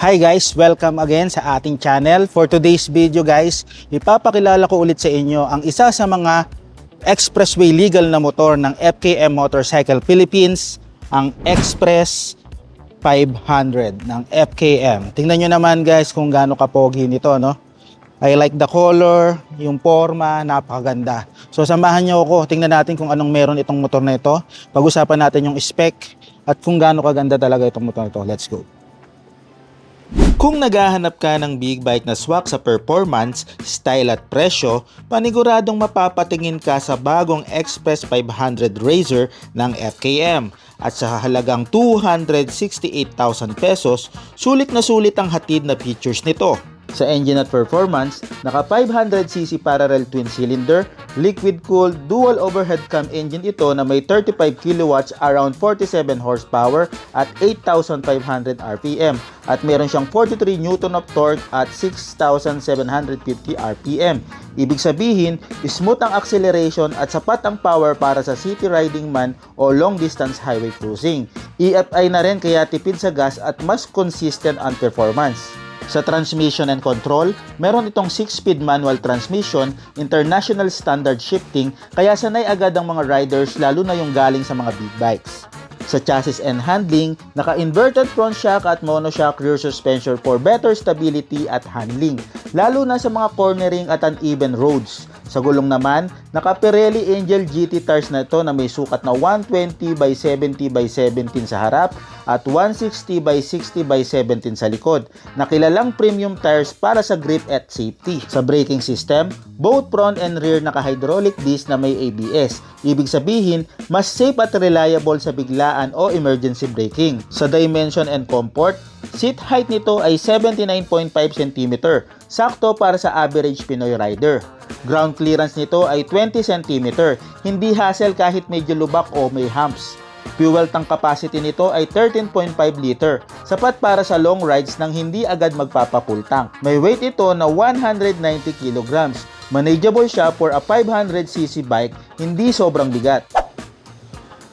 Hi guys, welcome again sa ating channel. For today's video guys, ipapakilala ko ulit sa inyo ang isa sa mga expressway legal na motor ng FKM Motorcycle Philippines, ang Express 500 ng FKM. Tingnan nyo naman guys kung gaano kapogi nito, no? I like the color, yung forma, napakaganda. So samahan nyo ako, tingnan natin kung anong meron itong motor na ito. Pag-usapan natin yung spec at kung gaano kaganda talaga itong motor na ito. Let's go! Kung naghahanap ka ng big bike na swak sa performance, style at presyo, paniguradong mapapatingin ka sa bagong Express 500 Razor ng FKM. At sa halagang 268,000 pesos, sulit na sulit ang hatid na features nito. Sa engine at performance, naka 500cc parallel twin cylinder, liquid cooled dual overhead cam engine ito na may 35 kilowatts, around 47 horsepower at 8,500 RPM, at meron siyang 43 Newton of torque at 6,750 RPM. Ibig sabihin, smooth ang acceleration at sapat ang power para sa city riding man o long distance highway cruising. EFI na rin kaya tipid sa gas at mas consistent ang performance. Sa transmission and control, meron itong 6-speed manual transmission, international standard shifting, kaya sanay agad ang mga riders lalo na yung galing sa mga big bikes. Sa chassis and handling, naka-inverted front shock at monoshock rear suspension for better stability at handling, lalo na sa mga cornering at uneven roads. Sa gulong naman, naka-Pirelli Angel GT tires na ito na may sukat na 120x70x17 sa harap at 160x60x17 sa likod, na kilalang premium tires para sa grip at safety. Sa braking system, both front and rear naka-hydraulic disc na may ABS. Ibig sabihin, mas safe at reliable sa biglaan o emergency braking. Sa dimension and comfort, seat height nito ay 79.5 cm, sakto para sa average Pinoy rider. Ground clearance nito ay 20 cm, hindi hassle kahit medyo lubak o may humps. Fuel tank capacity nito ay 13.5 liter, sapat para sa long rides nang hindi agad magpapa-full tank. May weight ito na 190 kg. Manageable siya for a 500cc bike, hindi sobrang bigat.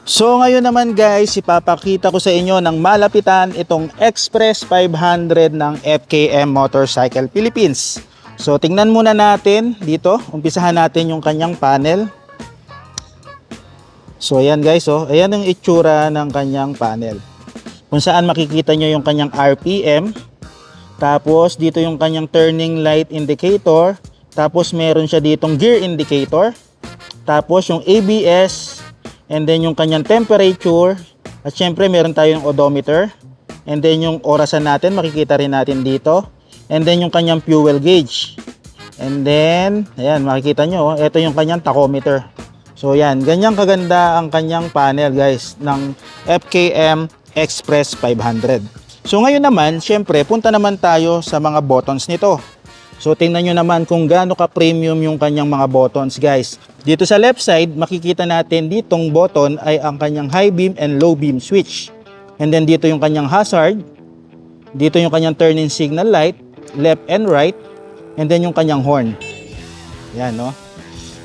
So ngayon naman guys, ipapakita ko sa inyo ng malapitan itong Express 500 ng FKM Motorcycle Philippines. So tingnan muna natin dito, umpisahan natin yung kanyang panel. So ayan guys, oh, ayan ang itsura ng kanyang panel. Kung saan makikita nyo yung kanyang RPM. Tapos dito yung kanyang turning light indicator. Tapos meron siya ditong gear indicator. Tapos yung ABS. And then yung kanyang temperature. At syempre meron tayong odometer. And then yung orasan natin, makikita rin natin dito. And then yung kanyang fuel gauge. And then, ayan, makikita nyo, ito yung kanyang tachometer. So yan, ganyang kaganda ang kanyang panel guys ng FKM Express 500. So ngayon naman, syempre, punta naman tayo sa mga buttons nito. So tingnan nyo naman kung gaano ka-premium yung kanyang mga buttons guys. Dito sa left side, makikita natin ditong button ay ang kanyang high beam and low beam switch. And then dito yung kanyang hazard. Dito yung kanyang turning signal light, left and right. And then yung kanyang horn. Yan, no?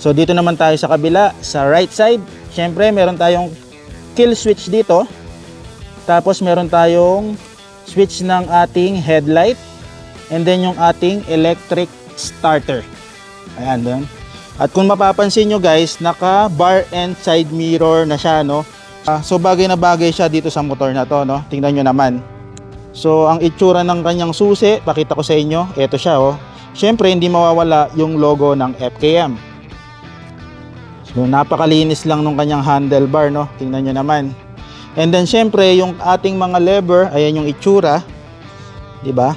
So dito naman tayo sa kabila, sa right side, syempre meron tayong kill switch dito. Tapos meron tayong switch ng ating headlight. And then yung ating electric starter. Ayan doon. At kung mapapansin nyo guys, naka bar and side mirror na siya, no? So bagay na bagay siya dito sa motor na to, no? Tingnan nyo naman. So ang itsura ng kanyang susi, pakita ko sa inyo, ito siya, oh. Syempre hindi mawawala yung logo ng FKM. So, napakalinis lang nung kanyang handlebar, no? Tingnan nyo naman. And then, syempre, yung ating mga lever, ayan yung itsura. Diba?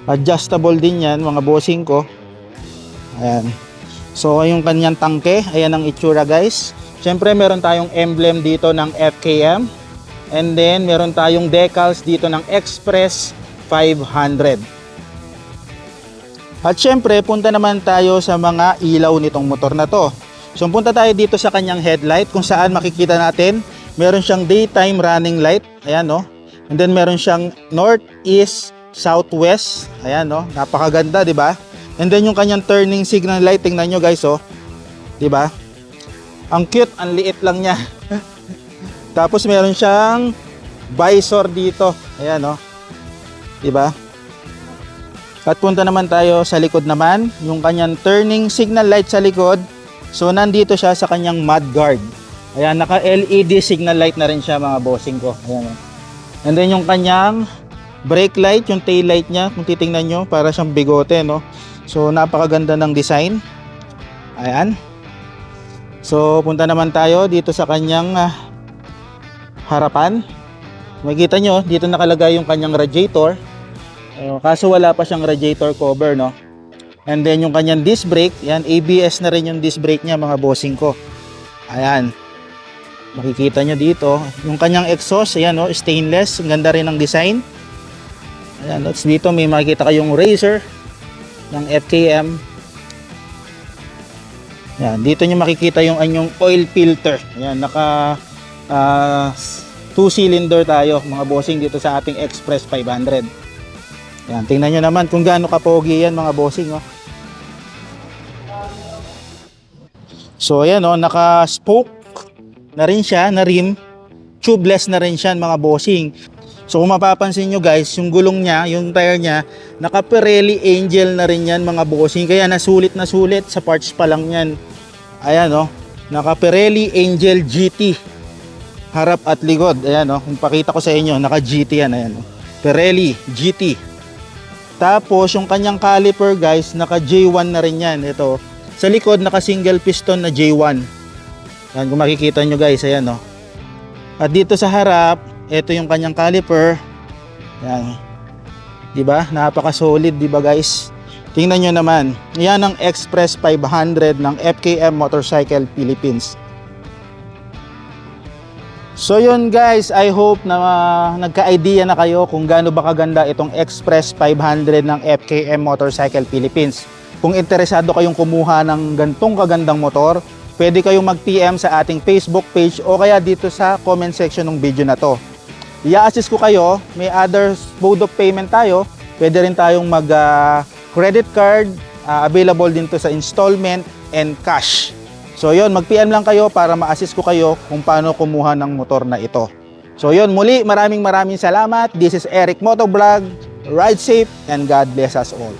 Adjustable din yan, mga bossing ko. Ayan. So, yung kanyang tangke, ayan ang itsura, guys. Syempre, meron tayong emblem dito ng FKM. And then, meron tayong decals dito ng Express 500. At syempre, punta naman tayo sa mga ilaw nitong motor na to. So punta tayo dito sa kanyang headlight kung saan makikita natin meron siyang daytime running light. Ayan, no? And then meron siyang north, east, southwest. Ayan, no? Napakaganda, di ba? And then yung kanyang turning signal light, tingnan nyo guys, oh. Di ba? Ang cute, ang liit lang niya. Tapos meron siyang visor dito. Ayan, no? 'Di ba? At punta naman tayo sa likod naman, yung kanyang turning signal light sa likod. So nandito siya sa kanyang mud guard. Ayan, naka LED signal light na rin siya mga bossing ko. Ayan. And then yung kanyang brake light, yung tail light niya, kung titingnan nyo, para siyang bigote, no? So napakaganda ng design. Ayan. So punta naman tayo dito sa kanyang harapan. Makikita nyo, dito nakalagay yung kanyang radiator. Kaso wala pa siyang radiator cover, no? And then yung kanyang disc brake, yan, ABS na rin yung disc brake niya mga bossing ko. Ayan. Makikita nyo dito. Yung kanyang exhaust, ayan, no, stainless. Ang ganda rin ng design. Ayan, no, dito may makikita kayong razor ng FKM. Ayan, dito nyo makikita yung anyong oil filter. Ayan, naka 2-cylinder tayo mga bossing dito sa ating Express 500. Yan, tingnan nyo naman kung gaano kapogi yan mga bossing, oh. So ayan, oh, naka-spoke na rin siya, na rim. Tubeless na rin siya mga bossing. So kung mapapansin nyo guys, yung gulong niya, yung tire niya, naka Pirelli Angel na rin yan mga bossing. Kaya nasulit na sulit sa parts pa lang yan. Ayan, oh, naka Pirelli Angel GT. Harap at likod. Ayan, oh, kung pakita ko sa inyo, naka GT yan. Ayan, oh. Pirelli GT. Tapos yung kanyang caliper guys, naka J1 na rin yan. Ito, sa likod naka single piston na J1. Yan, kung makikita nyo guys, ayan, no. At dito sa harap, ito yung kanyang caliper. Yan. 'Di ba? Napaka solid, 'di ba guys? Tingnan nyo naman. Yan ang Express 500 ng FKM Motorcycle Philippines. So yun guys, I hope na nagka-idea na kayo kung gaano ba kaganda itong Express 500 ng FKM Motorcycle Philippines. Kung interesado kayong kumuha ng gantong kagandang motor, pwede kayong mag-PM sa ating Facebook page o kaya dito sa comment section ng video na to. I-assist ko kayo, may other mode of payment tayo. Pwede rin tayong mag credit card, available din to sa installment and cash. So yun, mag-PM lang kayo para ma-assist ko kayo kung paano kumuha ng motor na ito. So yun, muli maraming salamat. This is Eric Motovlog. Ride safe and God bless us all.